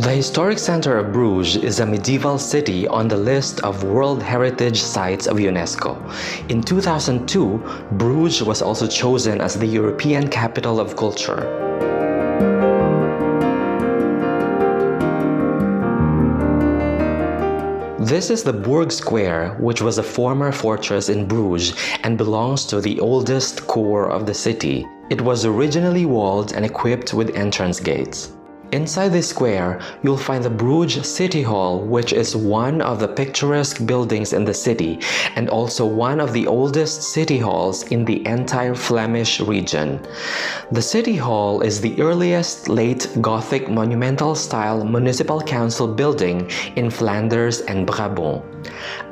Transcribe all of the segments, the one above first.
The historic center of Bruges is a medieval city on the list of World Heritage Sites of UNESCO. In 2002, Bruges was also chosen as the European Capital of Culture. This is the Burg Square, which was a former fortress in Bruges and belongs to the oldest core of the city. It was originally walled and equipped with entrance gates. Inside this square, you'll find the Brugge City Hall, which is one of the picturesque buildings in the city and also one of the oldest city halls in the entire Flemish region. The City Hall is the earliest late Gothic monumental-style municipal council building in Flanders and Brabant,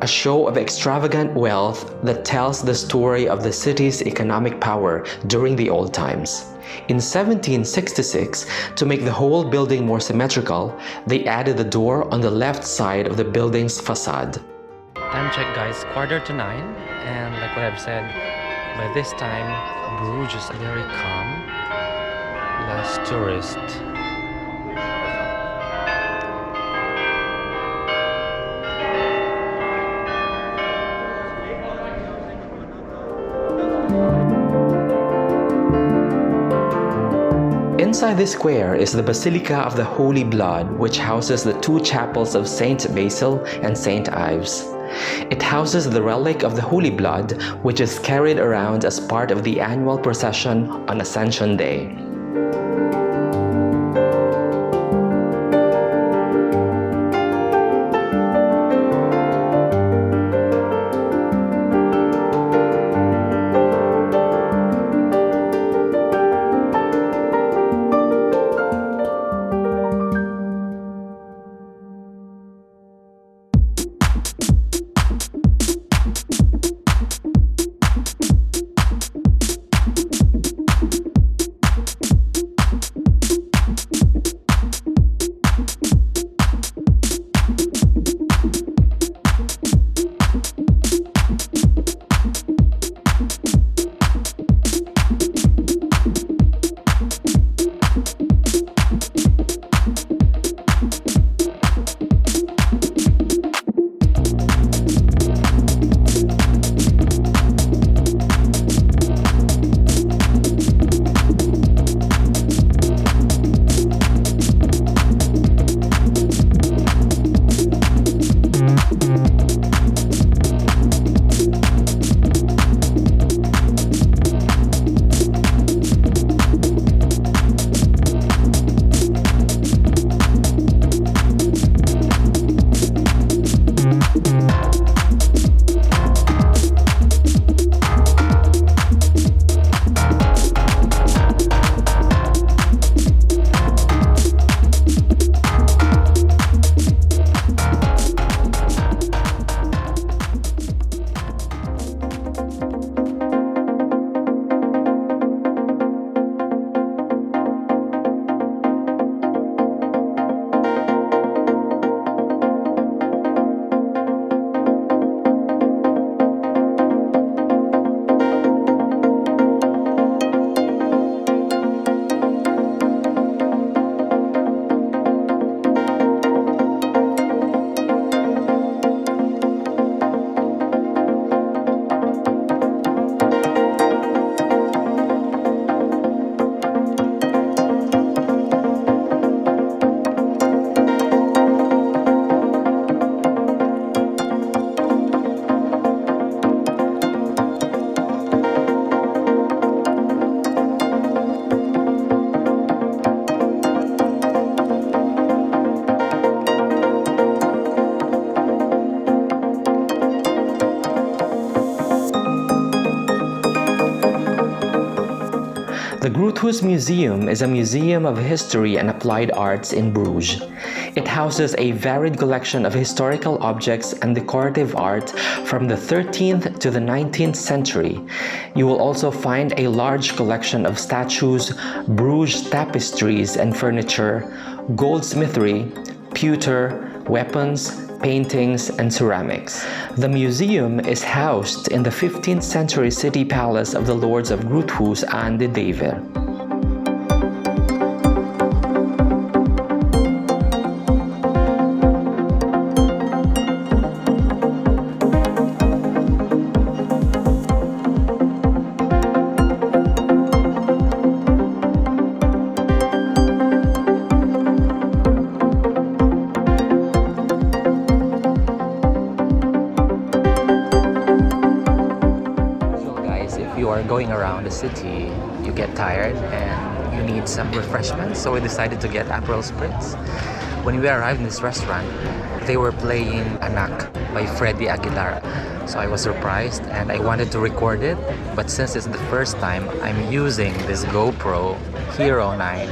a show of extravagant wealth that tells the story of the city's economic power during the old times. In 1766, to make the whole building more symmetrical, they added the door on the left side of the building's facade. Time check, guys, 8:45, and like what I've said, by this time, Bruges is very calm, less tourist. Inside this square is the Basilica of the Holy Blood, which houses the two chapels of Saint Basil and Saint Ives. It houses the relic of the Holy Blood, which is carried around as part of the annual procession on Ascension Day. The Gruuthuse Museum is a museum of history and applied arts in Bruges. It houses a varied collection of historical objects and decorative art from the 13th to the 19th century. You will also find a large collection of statues, Bruges tapestries and furniture, goldsmithery, pewter, weapons, paintings, and ceramics. The museum is housed in the 15th century city palace of the lords of Gruuthuse and de Dever. guys, if you are going around the city, you get tired and you need some refreshments, so we decided to get Aperol Spritz. When we arrived in this restaurant, they were playing ANAK by Freddie Aguilar. So I was surprised and I wanted to record it, but since it's the first time I'm using this GoPro Hero 9,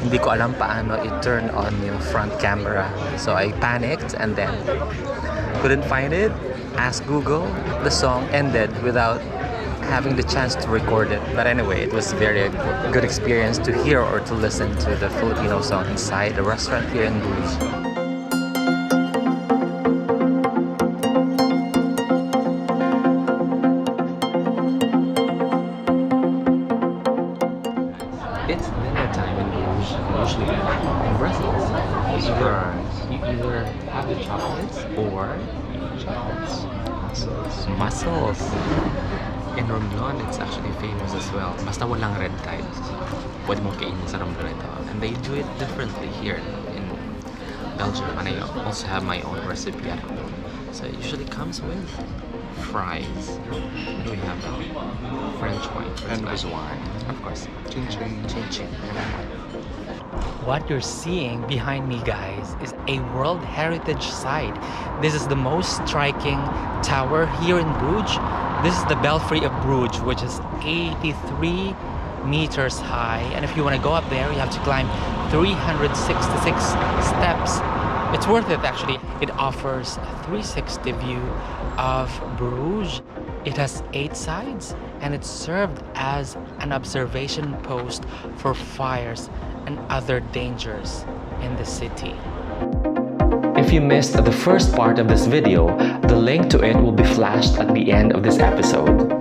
hindi ko alam paano i-turn on yung front camera. So I panicked and then couldn't find it, asked Google. The song ended without having the chance to record it. But anyway, it was very good experience to hear or to listen to the Filipino song inside the restaurant here in Bruges. It's dinner time in Bruges. Usually in Brussels, you either have the chocolates or mussels. In Romblon, it's actually famous as well. Basta walang red tiles, pwede mong kainin sa Romblon ito. And they do it differently here in Belgium. And I also have my own recipe at home. So it usually comes with fries. What do we have now? French wine. And with wine. Of course. Chin chin. Chin chin. What you're seeing behind me, guys, is a World Heritage Site. This is the most striking tower here in Bruges. This is the Belfry of Brugge, which is 83 meters high. And if you want to go up there, you have to climb 366 steps. It's worth it, actually. It offers a 360 view of Bruges. It has 8 sides, and it's served as an observation post for fires and other dangers in the city. If you missed the first part of this video, the link to it will be flashed at the end of this episode.